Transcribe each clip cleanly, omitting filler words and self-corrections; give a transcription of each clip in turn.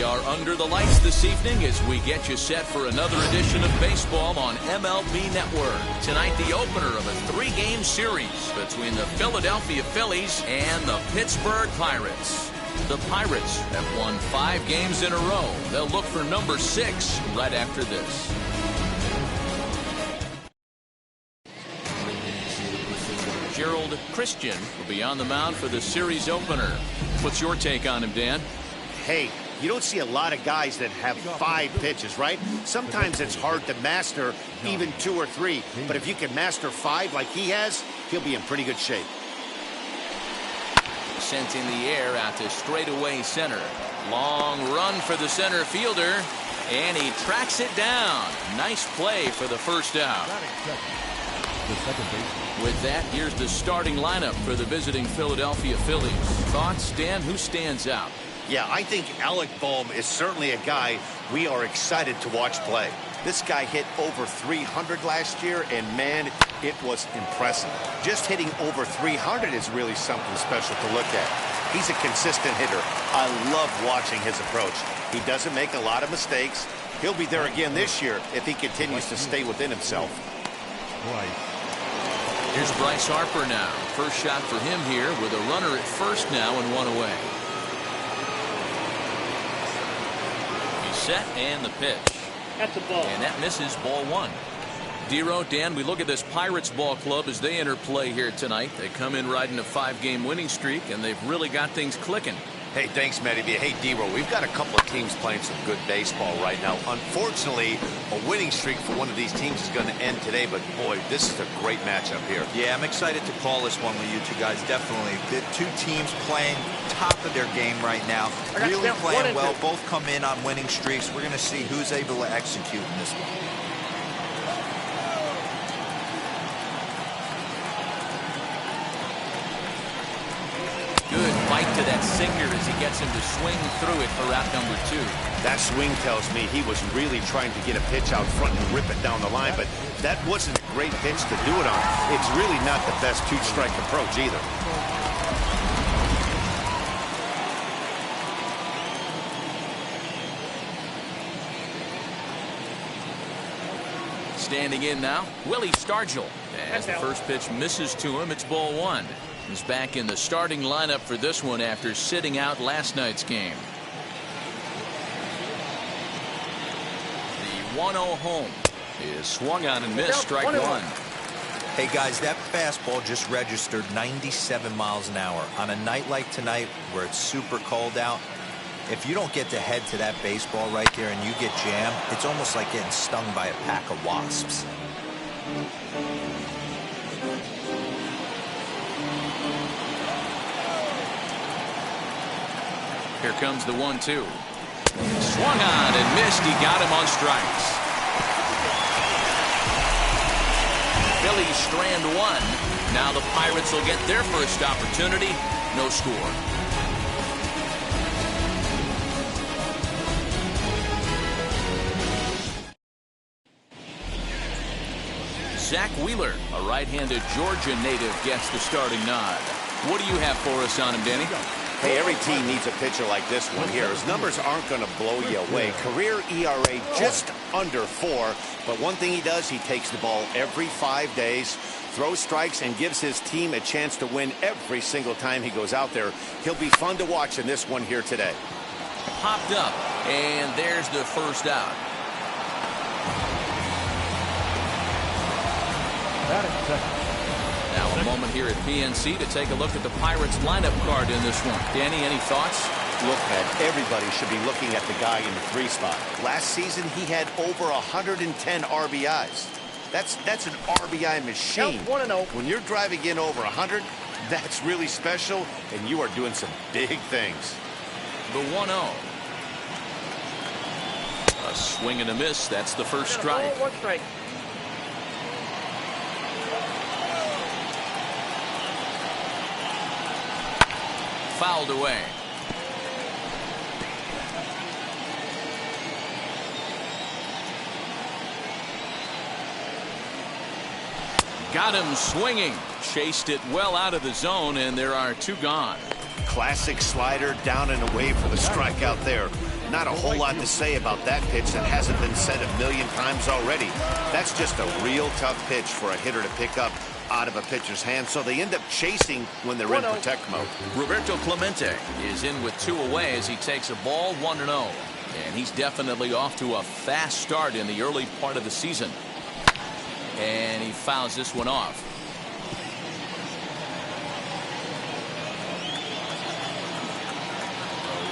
We are under the lights this evening as we get you set for another edition of baseball on MLB Network. Tonight, the opener of a three-game series between the Philadelphia Phillies and the Pittsburgh Pirates. The Pirates have won 5 games in a row. They'll look for number 6 right after this. Gerald Christian will be on the mound for the series opener. What's your take on him, Dan? Hey, you don't see a lot of guys that have 5 pitches, right? Sometimes it's hard to master even 2 or 3. But if you can master 5 like he has, he'll be in pretty good shape. Sent in the air out to straightaway center. Long run for the center fielder, and he tracks it down. Nice play for the first out. With that, here's the starting lineup for the visiting Philadelphia Phillies. Thoughts, Dan? Who stands out? Yeah, I think Alec Bohm is certainly a guy we are excited to watch play. This guy hit over 300 last year, and man, it was impressive. Just hitting over 300 is really something special to look at. He's a consistent hitter. I love watching his approach. He doesn't make a lot of mistakes. He'll be there again this year if he continues to stay within himself. Here's Bryce Harper now. First shot for him here with a runner at first now and 1 away. He's set and the pitch. That's a ball. And that misses, ball 1. Dero, Dan, we look at this Pirates ball club as they enter play here tonight. They come in riding a 5-game winning streak, and they've really got things clicking. Hey, thanks, Matty. Hey, Dero, we've got a couple of teams playing some good baseball right now. Unfortunately, a winning streak for one of these teams is going to end today, but boy, this is a great matchup here. Yeah, I'm excited to call this one with you two guys, definitely. The two teams playing top of their game right now, really playing well. Both come in on winning streaks. We're going to see who's able to execute in this one. To that sinker as he gets him to swing through it for out number 2. That swing tells me he was really trying to get a pitch out front and rip it down the line, but that wasn't a great pitch to do it on. It's really not the best 2-strike approach either. Standing in now, Willie Stargell. As the first pitch misses to him, it's ball 1. He's back in the starting lineup for this one after sitting out last night's game. The 1-0 home is swung on and missed, strike 1. Hey guys, that fastball just registered 97 miles an hour. On a night like tonight where it's super cold out, if you don't get to head to that baseball right there and you get jammed, it's almost like getting stung by a pack of wasps. Here comes the 1-2. Swung on and missed. He got him on strikes. Phillies strand 1. Now the Pirates will get their first opportunity. No score. Zach Wheeler, a right-handed Georgia native, gets the starting nod. What do you have for us on him, Danny? Hey, every team needs a pitcher like this one here. His numbers aren't going to blow you away. Career ERA just under 4. But one thing he does, he takes the ball every 5 days, throws strikes, and gives his team a chance to win every single time he goes out there. He'll be fun to watch in this one here today. Popped up, and there's the first out. Now a moment here at PNC to take a look at the Pirates lineup card in this one. Danny, any thoughts? Look, man, everybody should be looking at the guy in the 3 spot. Last season, he had over 110 RBIs. That's an RBI machine. When you're driving in over 100, that's really special, and you are doing some big things. The 1-0. A swing and a miss. That's the first strike. 1 strike. Fouled away. Got him swinging. Chased it well out of the zone, and there are 2 gone. Classic slider down and away for the strikeout there. Not a whole lot to say about that pitch that hasn't been said a million times already. That's just a real tough pitch for a hitter to pick up out of a pitcher's hand, so they end up chasing when they're in protect mode. Roberto Clemente is in with 2 away as he takes a ball 1-0. And he's definitely off to a fast start in the early part of the season. And he fouls this one off.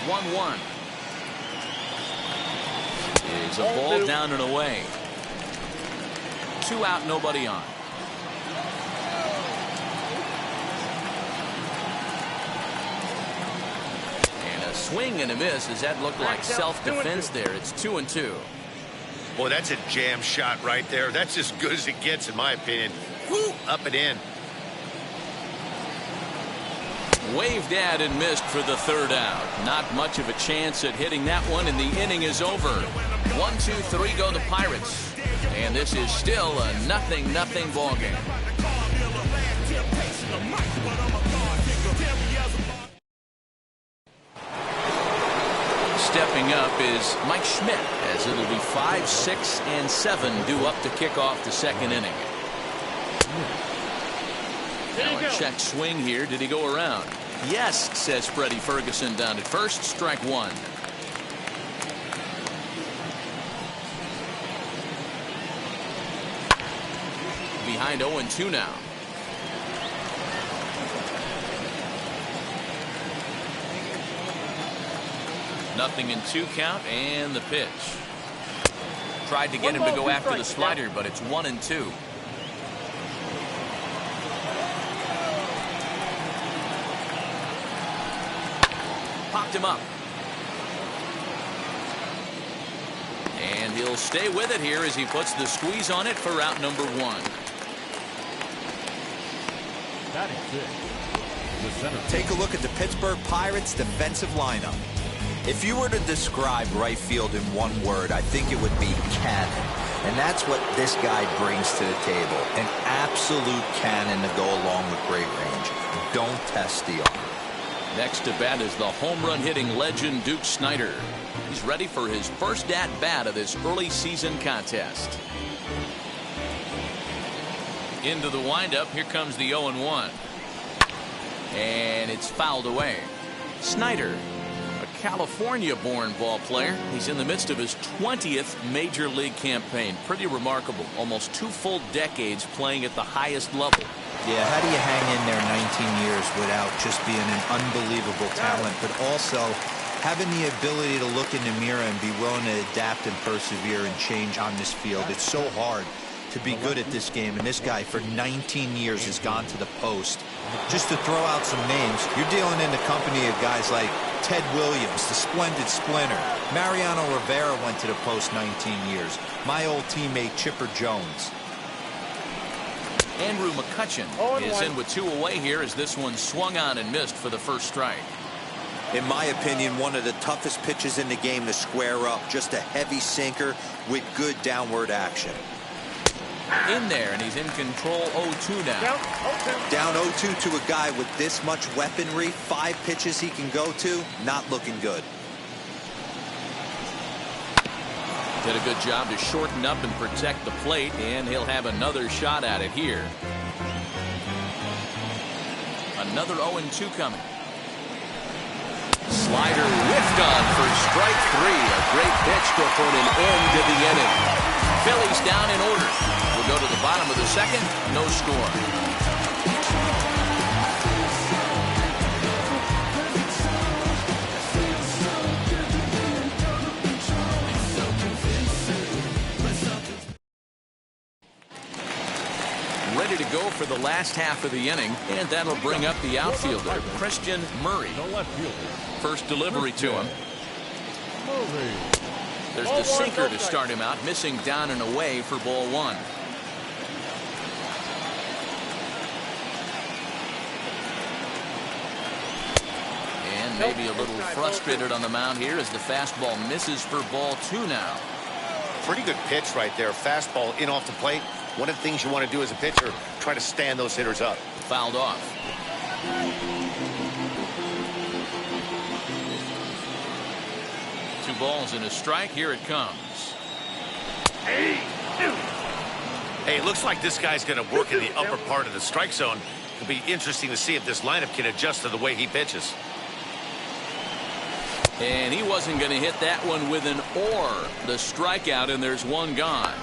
1-1. Is a ball down and away. 2 out, nobody on. And a swing and a miss. Does that look like self-defense there? It's 2-2. Boy, that's a jam shot right there. That's as good as it gets, in my opinion. Woo, up and in. Waved at and missed for the 3rd out. Not much of a chance at hitting that one, and the inning is over. 1-2-3 go the Pirates. And this is still a 0-0 ball game. Stepping up is Mike Schmidt, as it'll be 5, 6, and 7 due up to kick off the 2nd inning. Now a check swing here. Did he go around? Yes, says Freddie Ferguson down at first. Strike 1. Behind 0-2 now. Nothing in 2 count, and the pitch. Tried to get him to go after the slider, but it's 1-2. Popped him up. And he'll stay with it here as he puts the squeeze on it for out number 1. Take a look at the Pittsburgh Pirates defensive lineup. If you were to describe right field in one word, I think it would be cannon. And that's what this guy brings to the table. An absolute cannon to go along with great range. Don't test the arm. Next to bat is the home run hitting legend Duke Snider. He's ready for his first at bat of this early season contest. Into the windup. Here comes the 0-1. And it's fouled away. Snider, a California-born ball player. He's in the midst of his 20th major league campaign. Pretty remarkable. Almost 2 full decades playing at the highest level. Yeah, how do you hang in there 19 years without just being an unbelievable talent, but also having the ability to look in the mirror and be willing to adapt and persevere and change on this field? It's so hard to be good at this game, and this guy for 19 years has gone to the post. Just to throw out some names, you're dealing in the company of guys like Ted Williams, the splendid Splinter. Mariano Rivera went to the post 19 years. My old teammate Chipper Jones. Andrew McCutchen is in with 2 away here as this one swung on and missed for the first strike. In my opinion, one of the toughest pitches in the game to square up. Just a heavy sinker with good downward action. In there, and he's in control. 0-2 now. Down 0-2 to a guy with this much weaponry. 5 pitches he can go to. Not looking good. Did a good job to shorten up and protect the plate, and he'll have another shot at it here. Another 0-2 coming. Slider whiffed on for strike 3. A great pitch to put an end to the inning. Phillies down in order. We'll go to the bottom of the 2nd. No score. Ready to go for the last half of the inning, and that'll bring up the outfielder, Christian Murray. First delivery to him. There's the sinker to start him out, missing down and away for ball 1. And maybe a little frustrated on the mound here as the fastball misses for ball 2 now. Pretty good pitch right there. Fastball in off the plate. One of the things you want to do as a pitcher, try to stand those hitters up. Fouled off. balls and a strike. Here it comes. Hey, it looks like this guy's going to work in the upper part of the strike zone. It'll be interesting to see if this lineup can adjust to the way he pitches. And he wasn't going to hit that one with an or. The strikeout, and there's one gone.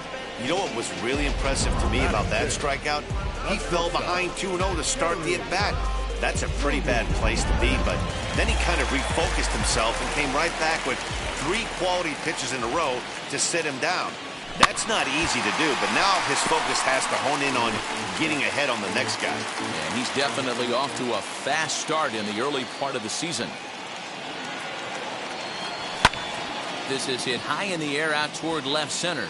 You know what was really impressive to me about that strikeout? He fell behind 2-0 to start the at-bat. That's a pretty bad place to be, but then he kind of refocused himself and came right back with 3 quality pitches in a row to sit him down. That's not easy to do, but now his focus has to hone in on getting ahead on the next guy. And he's definitely off to a fast start in the early part of the season. This is hit high in the air out toward left center.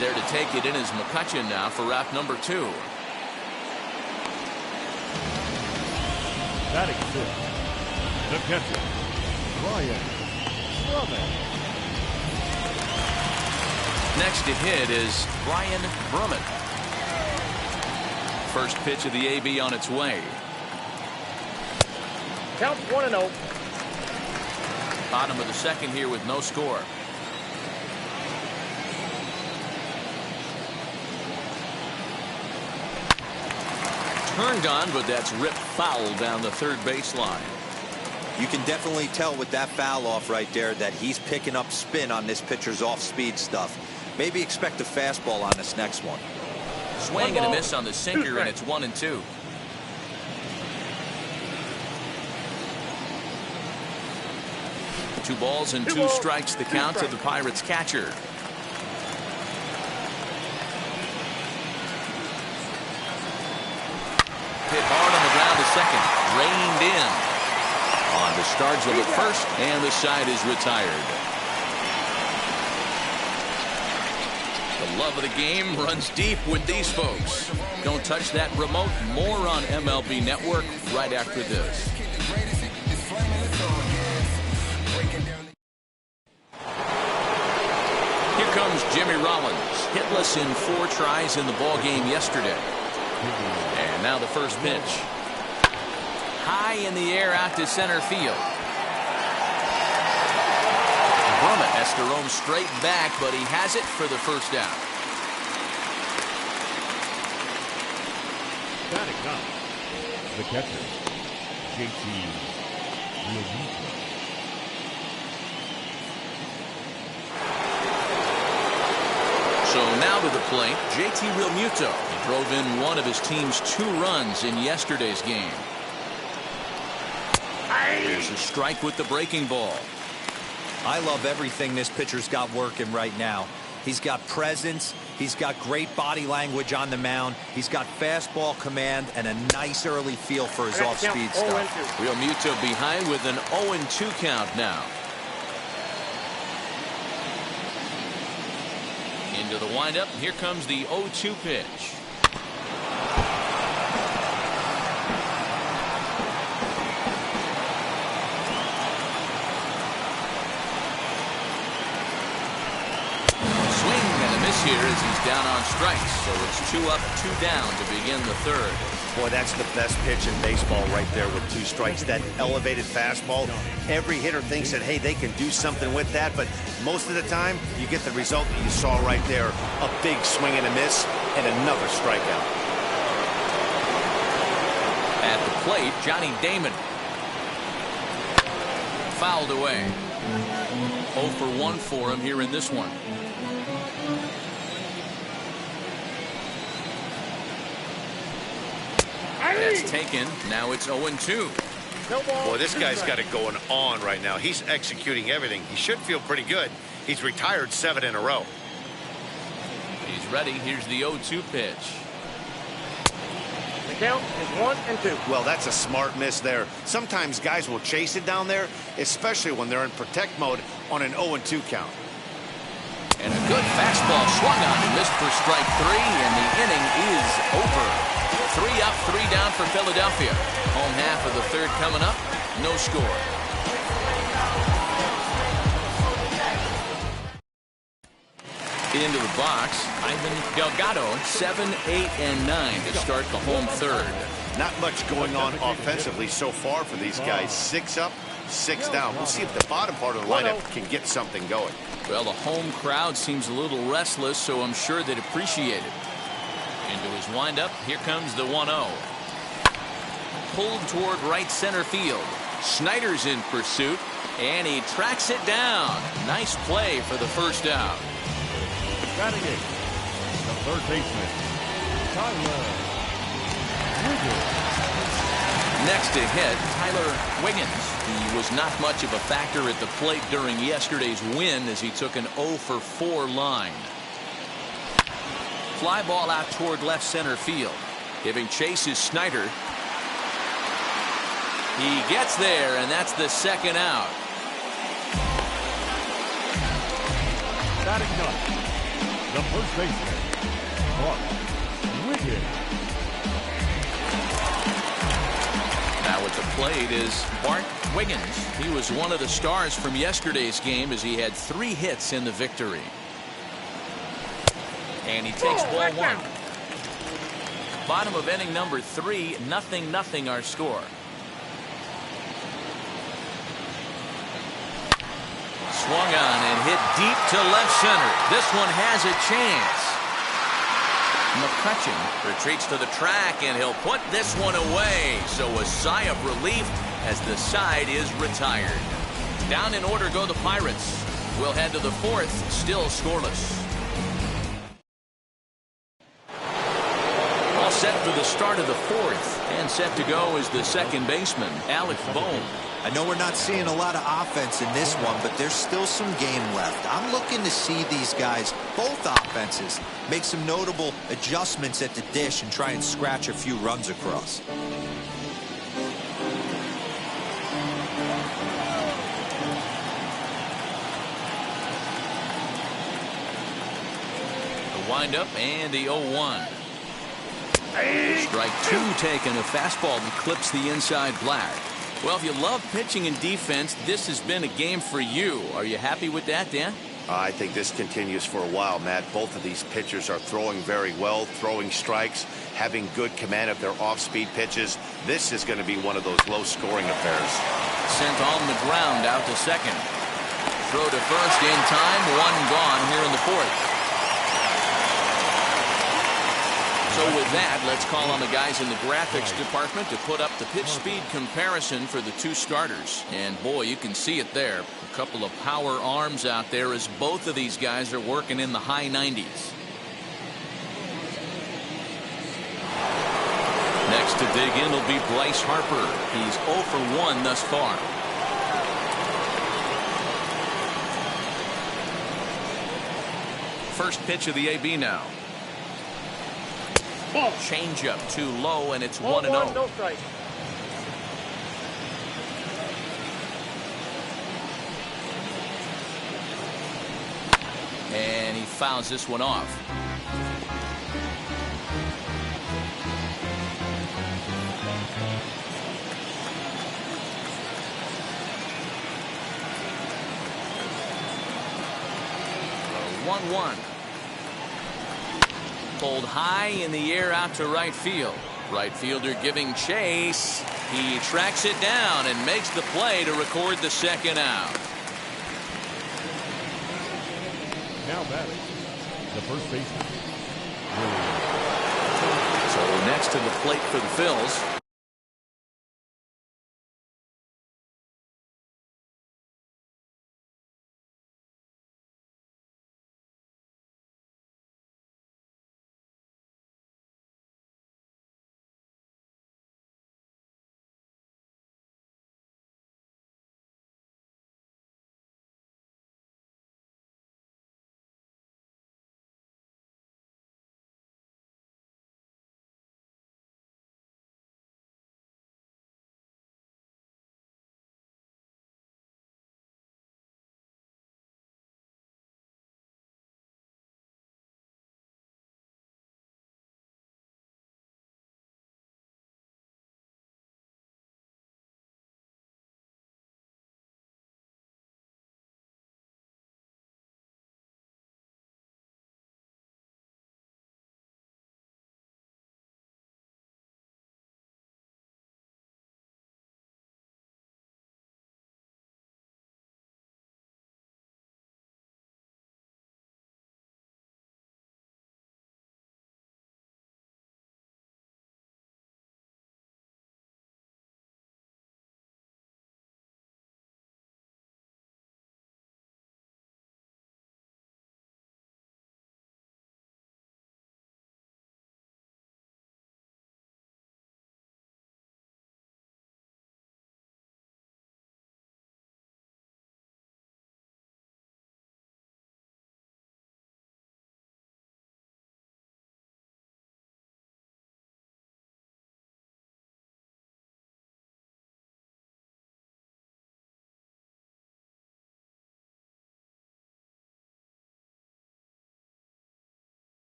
There to take it in is McCutchen now for route number 2. Batting fifth, the catcher, Brian Drummond. Next to hit is Brian Drummond. First pitch of the AB on its way. Count 1-0. Bottom of the second here with no score. Turned on, but that's ripped foul down the third baseline. You can definitely tell with that foul off right there that he's picking up spin on this pitcher's off-speed stuff. Maybe expect a fastball on this next one. Swing and a miss on the sinker, and it's 1-2. Two balls and two strikes the count to the Pirates catcher. Hit hard on the ground to second. Reined in. On to Stargell at first, and the side is retired. The love of the game runs deep with these folks. Don't touch that remote. More on MLB Network right after this. Here comes Jimmy Rollins, hitless in 4 tries in the ball game yesterday. And now the first pitch. High in the air out to center field. Drummond has to roam straight back, but he has it for the first out. Batting ninth, the catcher, JT Realmuto. So now to the plate, JT Realmuto. He drove in one of his team's 2 runs in yesterday's game. There's a strike with the breaking ball. I love everything this pitcher's got working right now. He's got presence. He's got great body language on the mound. He's got fastball command and a nice early feel for his off-speed stuff. Realmuto behind with an 0-2 count now. Into the windup. Here comes the 0-2 pitch. Here as he's down on strikes, so it's 2 up, 2 down to begin the third. Boy, that's the best pitch in baseball right there with 2 strikes. That elevated fastball. Every hitter thinks that, hey, they can do something with that, but most of the time you get the result that you saw right there. A big swing and a miss and another strikeout. At the plate, Johnny Damon. Fouled away. 0 for 1 for him here in this one. That's taken. Now it's 0-2. Boy, this guy's got it going on right now. He's executing everything. He should feel pretty good. He's retired 7 in a row. He's ready. Here's the 0-2 pitch. The count is 1-2. Well, that's a smart miss there. Sometimes guys will chase it down there, especially when they're in protect mode on an 0-2 count. And a good fastball swung on and missed for strike 3, and the inning is over. 3 up, 3 down for Philadelphia. Home half of the third coming up. No score. Into the box, Ivan Delgado, 7, 8, and 9 to start the home third. Not much going on offensively so far for these guys. 6 up, 6 down. We'll see if the bottom part of the lineup can get something going. Well, the home crowd seems a little restless, so I'm sure they'd appreciate it. Into his windup, here comes the 1-0. Pulled toward right center field. Snyder's in pursuit, and he tracks it down. Nice play for the first out. Batting eighth, the third baseman, Tyler Wiggins. Next to hit, Tyler Wiggins. He was not much of a factor at the plate during yesterday's win as he took an 0 for 4 line. Fly ball out toward left center field. Giving chase is Snyder. He gets there, and that's the second out. Batting ninth, the first baseman, Bart Wiggins. Now at the plate is Bart Wiggins. He was one of the stars from yesterday's game as he had 3 hits in the victory. And he takes ball 1. Bottom of inning number 3, 0-0 our score. Swung on and hit deep to left center. This one has a chance. McCutcheon retreats to the track, and he'll put this one away. So a sigh of relief as the side is retired. Down in order go the Pirates. We'll head to the 4th, still scoreless. All set for the start of the 4th, and set to go is the second baseman, Alec Bohm. I know we're not seeing a lot of offense in this one, but there's still some game left. I'm looking to see these guys, both offenses, make some notable adjustments at the dish and try and scratch a few runs across. The windup and the 0-1. Strike 2 taken. A fastball that clips the inside black. Well, if you love pitching and defense, this has been a game for you. Are you happy with that, Dan? I think this continues for a while, Matt. Both of these pitchers are throwing very well, throwing strikes, having good command of their off-speed pitches. This is going to be one of those low-scoring affairs. Sent on the ground out to second. Throw to first in time. 1 gone here in the 4th. So with that, let's call on the guys in the graphics department to put up the pitch speed comparison for the 2 starters. And boy, you can see it there. A couple of power arms out there as both of these guys are working in the high 90s. Next to dig in will be Bryce Harper. He's 0 for 1 thus far. First pitch of the AB now. Change up too low, and it's 1-0. No strike. And he fouls this one off. The 1-1. Pulled high in the air out to right field. Right fielder giving chase. He tracks it down and makes the play to record the second out. Now batting, the first baseman, So next to the plate for the Phils,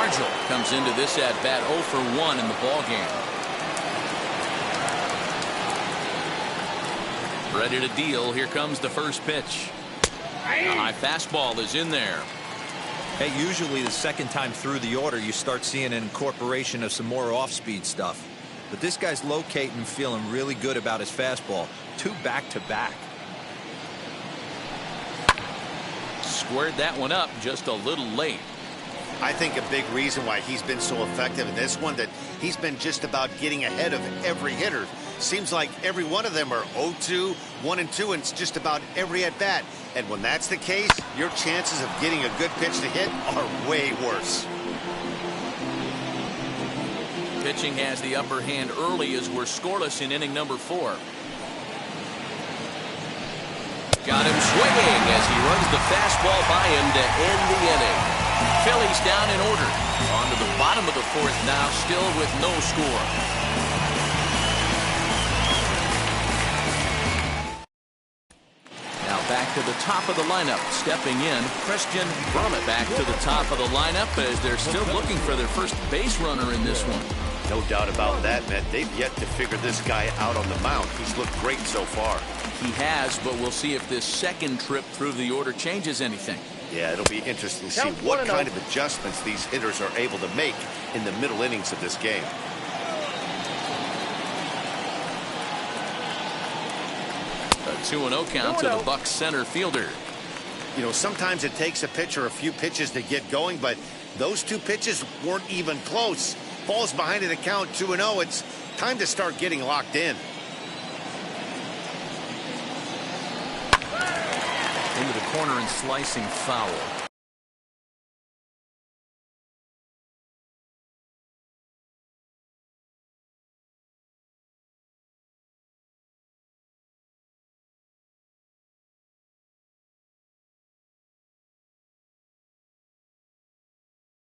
Argel comes into this at bat 0 for 1 in the ball game. Ready to deal. Here comes the first pitch. A high fastball is in there. Hey, usually the second time through the order you start seeing an incorporation of some more off-speed stuff. But this guy's locating and feeling really good about his fastball. 2 back-to-back. Squared that one up just a little late. I think a big reason why he's been so effective in this one, that he's been just about getting ahead of every hitter. Seems like every one of them are 0-2, 1-2, and it's just about every at bat. And when that's the case, your chances of getting a good pitch to hit are way worse. Pitching has the upper hand early as we're scoreless in inning number 4. Got him swinging as he runs the fastball by him to end the inning. Phillies down in order. On to the bottom of the 4th now, still with no score. Now back to the top of the lineup. Stepping in, Christian Brummett back to the top of the lineup as they're still looking for their first base runner in this one. No doubt about that, Matt. They've yet to figure this guy out on the mound. He's looked great so far. He has, but we'll see if this second trip through the order changes anything. Yeah, it'll be interesting to see what kind of adjustments these hitters are able to make in the middle innings of this game. A 2-0 count to the Bucs center fielder. You know, sometimes it takes a pitcher a few pitches to get going, but those 2 pitches weren't even close. Ball's behind in the count, 2-0. It's time to start getting locked in. Into the corner and slicing foul.